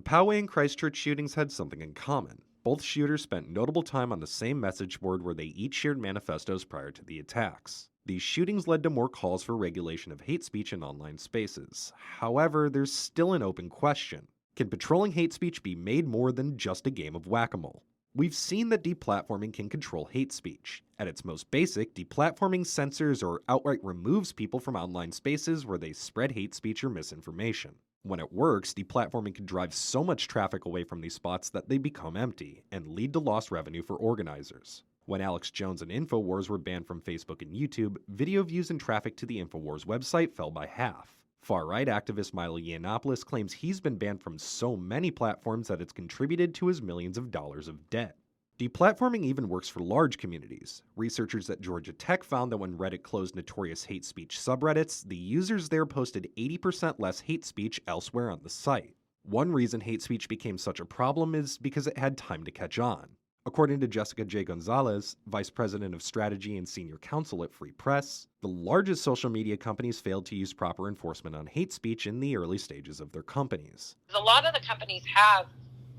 The Poway and Christchurch shootings had something in common. Both shooters spent notable time on the same message board where they each shared manifestos prior to the attacks. These shootings led to more calls for regulation of hate speech in online spaces. However, there's still an open question. Can patrolling hate speech be made more than just a game of whack-a-mole? We've seen that deplatforming can control hate speech. At its most basic, deplatforming censors or outright removes people from online spaces where they spread hate speech or misinformation. When it works, deplatforming can drive so much traffic away from these spots that they become empty and lead to lost revenue for organizers. When Alex Jones and InfoWars were banned from Facebook and YouTube, video views and traffic to the InfoWars website fell by half. Far-right activist Milo Yiannopoulos claims he's been banned from so many platforms that it's contributed to his millions of dollars of debt. Deplatforming even works for large communities. Researchers at Georgia Tech found that when Reddit closed notorious hate speech subreddits, the users there posted 80% less hate speech elsewhere on the site. One reason hate speech became such a problem is because it had time to catch on. According to Jessica J. Gonzalez, Vice President of Strategy and Senior Counsel at Free Press, the largest social media companies failed to use proper enforcement on hate speech in the early stages of their companies. A lot of the companies have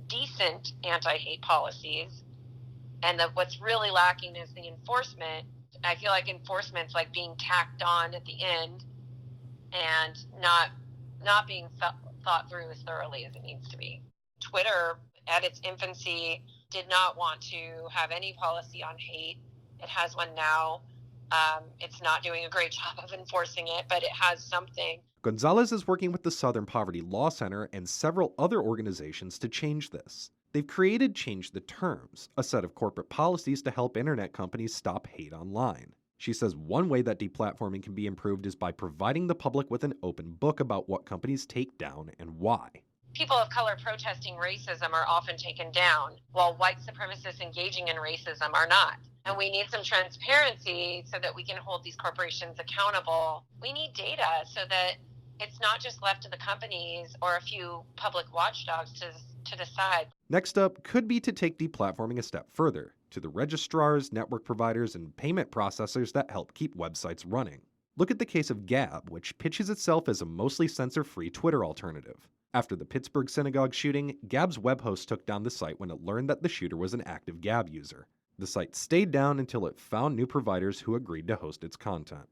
decent anti-hate policies, and what's really lacking is the enforcement. I feel like enforcement's like being tacked on at the end and not being thought through as thoroughly as it needs to be. Twitter, at its infancy, did not want to have any policy on hate. It has one now. It's not doing a great job of enforcing it, but it has something. Gonzalez is working with the Southern Poverty Law Center and several other organizations to change this. They've created Change the Terms, a set of corporate policies to help internet companies stop hate online. She says one way that deplatforming can be improved is by providing the public with an open book about what companies take down and why. People of color protesting racism are often taken down, while white supremacists engaging in racism are not. And we need some transparency so that we can hold these corporations accountable. We need data so that it's not just left to the companies or a few public watchdogs to decide. Next up could be to take deplatforming a step further, to the registrars, network providers, and payment processors that help keep websites running. Look at the case of Gab, which pitches itself as a mostly censor-free Twitter alternative. After the Pittsburgh synagogue shooting, Gab's web host took down the site when it learned that the shooter was an active Gab user. The site stayed down until it found new providers who agreed to host its content.